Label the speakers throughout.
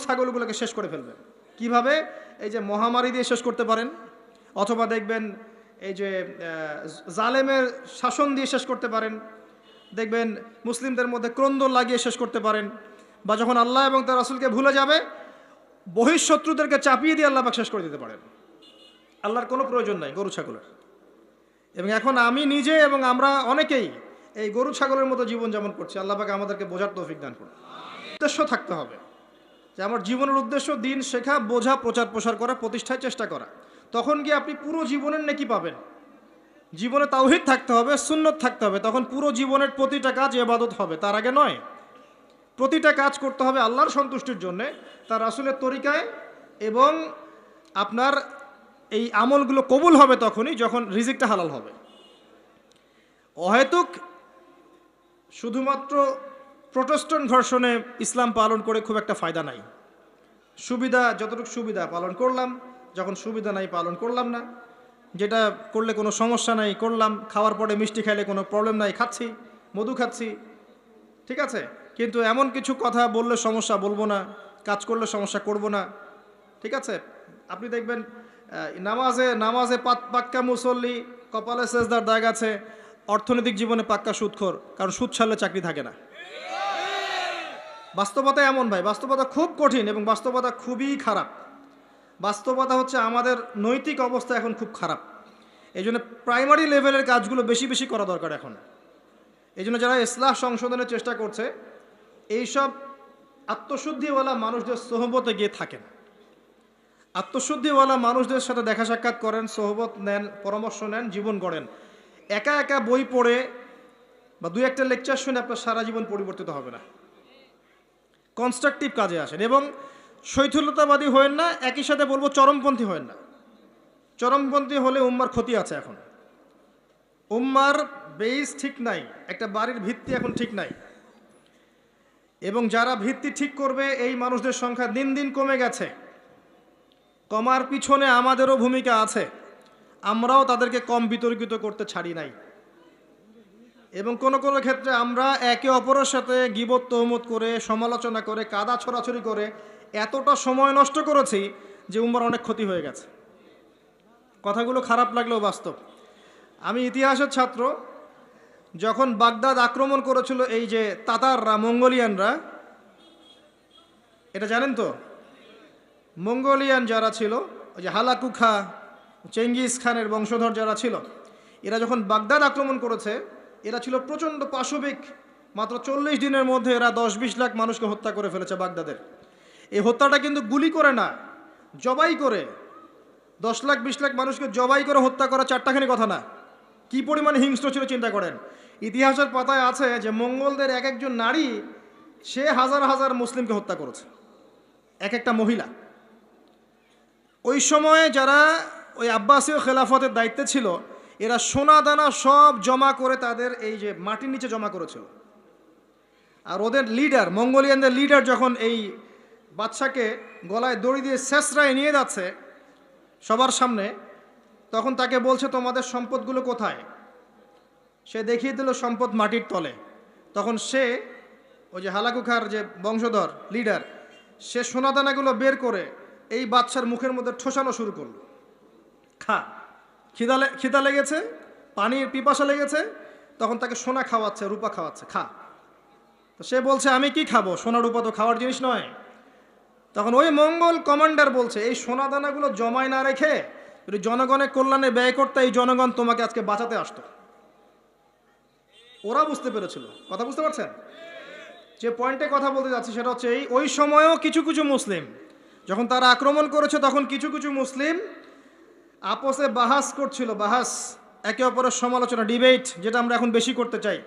Speaker 1: ছাগলগুলোকে শেষ করে ফেলবেন। কিভাবে? এই যে মহামারী দিয়ে শেষ করতে পারেন, অথবা দেখবেন এই যে জালেমের শাসন দিয়ে শেষ করতে পারেন, দেখবেন মুসলিমদের মধ্যে ক্রন্দন লাগিয়ে শেষ করতে পারেন, বা যখন আল্লাহ এবং তার রাসূলকে ভুলে যাবে বহিঃশত্রুদেরকে চাপিয়ে দিয়ে আল্লাহ পাক শেষ করে দিতে পারেন। আল্লাহর কোনো প্রয়োজন নাই গরু ছাগলের। এবং এখন আমি নিজে এবং আমরা অনেকেই এই গরু ছাগলের মতো জীবনযাপন করছি। আল্লাহ পাক আমাদেরকে বোঝার তৌফিক দান করুন। উদ্দেশ্য থাকতে হবে যে আমার জীবনের উদ্দেশ্য দিন শেখা, বোঝা, প্রচার প্রসার করা, প্রতিষ্ঠায় চেষ্টা করা। তখন গিয়ে আপনি পুরো জীবনের নেকি পাবেন। জীবনে তাওহীদ থাকতে হবে, সুন্নত থাকতে হবে, তখন পুরো জীবনের প্রতিটা কাজ ইবাদত হবে। তার আগে নয়। প্রতিটা কাজ করতে হবে আল্লাহর সন্তুষ্টির জন্যে, তার রাসূলের তরিকায়, এবং আপনার এই আমলগুলো কবুল হবে তখনই যখন রিজিকটা হালাল হবে। অহেতুক শুধুমাত্র প্রোটেস্ট্যান্ট ভার্সনে ইসলাম পালন করে খুব একটা ফায়দা নাই। সুবিধা যতটুকু সুবিধা পালন করলাম, যখন সুবিধা নাই পালন করলাম না, যেটা করলে কোনো সমস্যা নাই করলাম, খাওয়ার পরে মিষ্টি খাইলে কোনো প্রবলেম নাই খাচ্ছি, মধু খাচ্ছি, ঠিক আছে, কিন্তু এমন কিছু কথা বললে সমস্যা বলবো না, কাজ করলে সমস্যা করব না, ঠিক আছে। আপনি দেখবেন নামাজে পাক্কা মুসল্লি, কপালে সেজদার দাগ আছে, অর্থনৈতিক জীবনে পাক্কা সুদখোর, কারণ সুদ ছাড়লে চাকরি থাকে না। বাস্তবতা এমন ভাই, বাস্তবতা খুব কঠিন এবং বাস্তবতা খুবই খারাপ। বাস্তবতা হচ্ছে আমাদের নৈতিক অবস্থা এখন খুব খারাপ। এই জন্য প্রাইমারি লেভেলের কাজগুলো বেশি বেশি করা দরকার এখন। এই জন্য যারা ইসলাহ সংশোধনের চেষ্টা করছে, এইসব আত্মশুদ্ধিওয়ালা মানুষদের সোহবতে গিয়ে থাকেন, আত্মশুদ্ধিওয়ালা মানুষদের সাথে দেখা সাক্ষাৎ করেন, সোহবত নেন, পরামর্শ নেন, জীবন গড়েন। একা একা বই পড়ে বা দুই একটা লেকচার শুনে আপনার সারা জীবন পরিবর্তিত হবে না। কনস্ট্রাকটিভ কাজে আসেন এবং শৈথিল্যতাবাদী হয়েন না, একই সাথে বলবো চরমপন্থী হয়েন না। চরমপন্থী হলে উম্মার ক্ষতি আছে। এখন উম্মার বেস ঠিক নাই, একটা বাড়ির ভিত্তি এখন ঠিক নাই, এবং যারা ভিত্তি ঠিক করবে এই মানুষদের সংখ্যা দিন দিন কমে গেছে। কমার পিছনে আমাদেরও ভূমিকা আছে, আমরাও তাদেরকে কম বিতর্কিত করতে ছাড়ি নাই, এবং কোনো কোনো ক্ষেত্রে আমরা একে অপরের সাথে গীবত তহমত করে, সমালোচনা করে, কাদা ছড়াছড়ি করে এতটা সময় নষ্ট করেছি যে উম্মার অনেক ক্ষতি হয়ে গেছে। কথাগুলো খারাপ লাগলেও বাস্তব। আমি ইতিহাসের ছাত্র। যখন বাগদাদ আক্রমণ করেছিল এই যে তাতাররা, মঙ্গোলিয়ানরা, এটা জানেন তো? মঙ্গোলিয়ান যারা ছিল, ওই যে হালাকু খা, চেঙ্গিস খানের বংশধর যারা ছিল, এরা যখন বাগদাদ আক্রমণ করেছে, এরা ছিল প্রচণ্ড পাশবিক। মাত্র 40 দিনের মধ্যে এরা 10-20 লাখ মানুষকে হত্যা করে ফেলেছে বাগদাদের। এই হত্যাটা কিন্তু গুলি করে না, জবাই করে। 10 লাখ 20 লাখ মানুষকে জবাই করে হত্যা করা চারটাখানি কথা না। কি পরিমাণে হিংস্র ছিল চিন্তা করেন। ইতিহাসের পাতায় আছে যে মঙ্গলদের এক একজন নারী সে হাজার হাজার মুসলিমকে হত্যা করেছে, এক একটা মহিলা। ওই সময়ে যারা ওই আব্বাসীয় খেলাফতের দায়িত্বে ছিল, এরা সোনা দানা সব জমা করে তাদের এই যে মাটির নিচে জমা করেছিল। আর ওদের লিডার, মঙ্গোলিয়ানদের লিডার যখন এই বাদশাকে গলায় দড়ি দিয়ে শেষরায় নিয়ে যাচ্ছে সবার সামনে, তখন তাকে বলছে তোমাদের সম্পদগুলো কোথায়? সে দেখিয়ে দিল সম্পদ মাটির তলে। তখন সে ওই যে হালাকু খার যে বংশধর লিডার, সে সোনাদানাগুলো বের করে এই বাদশার মুখের মধ্যে ঠোসানো শুরু করলো। খা, খিদা লেগেছে, পানির পিপাসা লেগেছে, তখন তাকে সোনা খাওয়াচ্ছে, রূপা খাওয়াচ্ছে, খা। তো সে বলছে আমি কি খাবো, সোনা রূপা তো খাওয়ার জিনিস নয়। তখন ওই মঙ্গল কমান্ডার বলছে এই সোনাদানাগুলো জমায় না রেখে যদি জনগণের কল্যাণে ব্যয় করতে, এই জনগণ তোমাকে আজকে বাঁচাতে আসতো। ওরা বুঝতে পেরেছিল। কথা বুঝতে পারছেন? যে পয়েন্টে কথা বলতে যাচ্ছি সেটা হচ্ছে এই, ওই সময়ও কিছু কিছু মুসলিম যখন তারা আক্রমণ করেছে, তখন কিছু কিছু মুসলিম আপসে বাহাস করছিল, বাহাস, একে অপরের সমালোচনা, ডিবেট, যেটা আমরা এখন বেশি করতে চাই,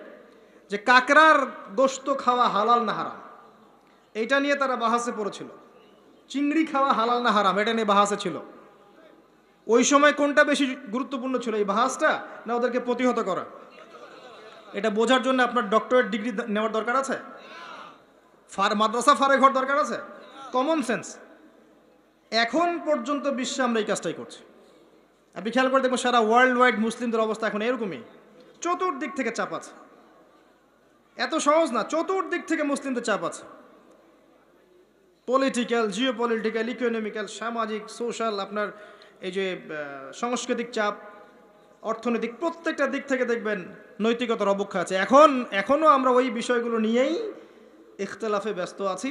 Speaker 1: যে কাকড়ার গোশত খাওয়া হালাল না হারাম, এইটা নিয়ে তারা বাহাসে পড়েছিল। চিংড়ি খাওয়া হালাল না হারাম, এটা নিয়ে বাহাসে ছিল। ওই সময় কোনটা বেশি গুরুত্বপূর্ণ ছিল, এই বাহাসটা না ওদেরকে প্রতিহত করা? এটা বোঝার জন্য আপনার ডক্টরেট ডিগ্রি নেওয়ার দরকার আছে? মাদ্রাসা ফারে ঘর দরকার আছে? Common sense. এখন পর্যন্ত বিশ্বে আমরা এই কাজটাই করছি। আপনি খেয়াল করে দেখবেন সারা ওয়ার্ল্ড ওয়াইড মুসলিমদের অবস্থা এখন এরকমই। চতুর্দিক থেকে চাপ আছে। এত সহজ না, চতুর্দিক থেকে মুসলিমদের চাপ আছে। পলিটিক্যাল, জিওপলিটিক্যাল, ইকোনমিক্যাল, সামাজিক, সোশ্যাল, আপনার এই যে সাংস্কৃতিক চাপ, অর্থনৈতিক, প্রত্যেকটা দিক থেকে দেখবেন নৈতিকতার অবক্ষয় আছে। এখনও আমরা ওই বিষয়গুলো নিয়েই ইখতলাফে ব্যস্ত আছি,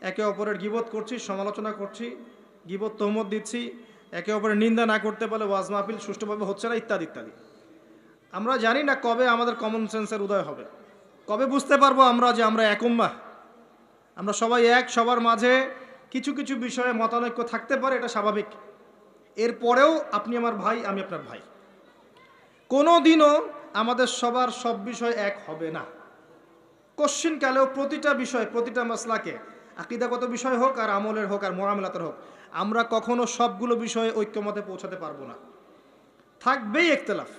Speaker 1: একে অপরের গীবত করছি, সমালোচনা করছি, গীবত তহমত দিচ্ছি, একে অপরের নিন্দা না করতে পারলে ওয়াজ মাহফিল সুষ্ঠুভাবে হচ্ছে না, ইত্যাদি ইত্যাদি। আমরা জানি না কবে আমাদের কমন সেন্সের উদয় হবে, কবে বুঝতে পারবো আমরা যে আমরা এক উম্মাহ, আমরা সবাই এক, সবার মাঝে কিছু কিছু বিষয়ে মতানৈক্য থাকতে পারে, এটা স্বাভাবিক। এরপরেও আপনি আমার ভাই, আমি আপনার ভাই। কোনো দিনও আমাদের সবার সব বিষয় এক হবে না। কশ্চিনকালেও প্রতিটা বিষয়, প্রতিটা মাসলাকে, আকীদাগত বিষয় হোক আর আমলের হোক আর মুআমালাতের হোক, আমরা কখনো সবগুলো বিষয়ে ঐক্যমতে পৌঁছাতে পারবো না, থাকবেই ইখতিলাফ।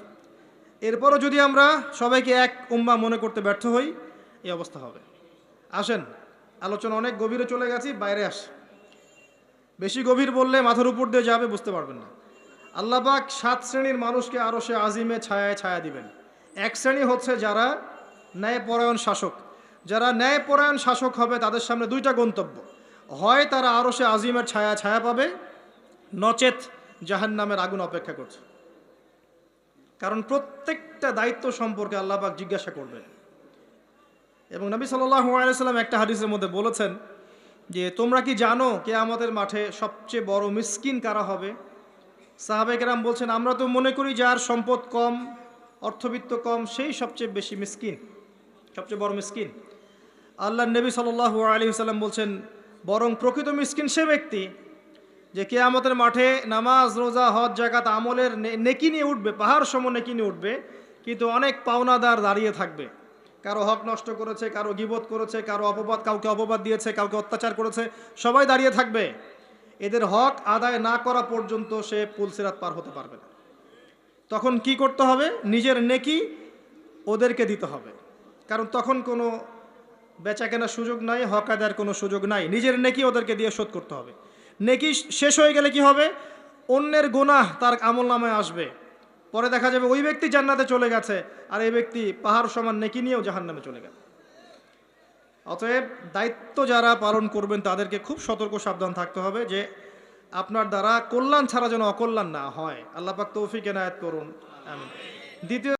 Speaker 1: এরপরও যদি আমরা সবাইকে এক উম্মাহ মনে করতে ব্যর্থ হই, এই অবস্থা হবে। আসেন, আলোচনা অনেক গভীরে চলে গেছি, বাইরে আস। বেশি গভীর বললে মাথার উপর দিয়ে যাবে, বুঝতে পারবেন না। আল্লাহ পাক 7 শ্রেণীর মানুষকে আরশে আজিমে ছায়ায় ছায়া দিবেন। এক শ্রেণী হচ্ছে যারা ন্যায়পরায়ণ শাসক। যারা ন্যায়পরায়ণ শাসক হবে তাদের সামনে দুইটা গন্তব্য, হয় তারা আরশে আজিমের ছায়া ছায়া পাবে, নচেত জাহান্নামের আগুন অপেক্ষা করছে। কারণ প্রত্যেকটা দায়িত্ব সম্পর্কে আল্লাহ পাক জিজ্ঞাসা করবেন। এবং নবী সাল্লাল্লাহু আলাইহি সাল্লাম একটা হাদিসের মধ্যে বলেছেন যে তোমরা কি জানো কিয়ামতের মাঠে সবচেয়ে বড় মিসকিন কারা হবে? সাহাবায়ে কেরাম বলছেন, আমরা তো মনে করি যার সম্পদ কম, অর্থবিত্ত কম, সেই সবচেয়ে বেশি মিসকিন, সবচেয়ে বড় মিসকিন। আল্লাহর নবী সাল্লাল্লাহু আলাইহি সাল্লাম বলছেন, বরং প্রকৃত মিসকিন সে ব্যক্তি যে কিয়ামতের মাঠে নামাজ, রোজা, হজ, যাকাত, আমলের নেকি নিয়ে উঠবে, পাহাড় সম নেকি নিয়ে উঠবে, কিন্তু অনেক পাওনাদার দাঁড়িয়ে থাকবে। কারো হক নষ্ট করেছে, কারো গীবত করেছে, কারো অপবাদ, কাউকে অপবাদ দিয়েছে, কাউকে অত্যাচার করেছে, সবাই দাঁড়িয়ে থাকবে। এদের হক আদায় না করা পর্যন্ত সে পুলসিরাত পার হতে পারবে না। তখন কি করতে হবে? নিজের নেকি ওদেরকে দিতে হবে, কারণ তখন কোনো বেচা কেনার সুযোগ নাই, হক আদায়ের কোনো সুযোগ নাই। নিজের নেকি ওদেরকে দিয়ে শোধ করতে হবে। নেকি শেষ হয়ে গেলে কি হবে? অন্যের গুনাহ তার আমলনামায় আসবে, পরে দেখা যাবে ওই ব্যক্তি জান্নাতে চলে গেছে আর এই ব্যক্তি পাহাড় সমান নেকি নিয়েও জাহান্নামে চলে গেল। অতএব দায়িত্ব যারা পালন করবেন তাদেরকে খুব সতর্ক সাবধান থাকতে হবে যে আপনার দ্বারা কল্যাণ ছাড়া যেন অকল্যাণ না হয়। আল্লাহ পাক তৌফিক এনায়েত করুন, আমিন। দ্বিতীয়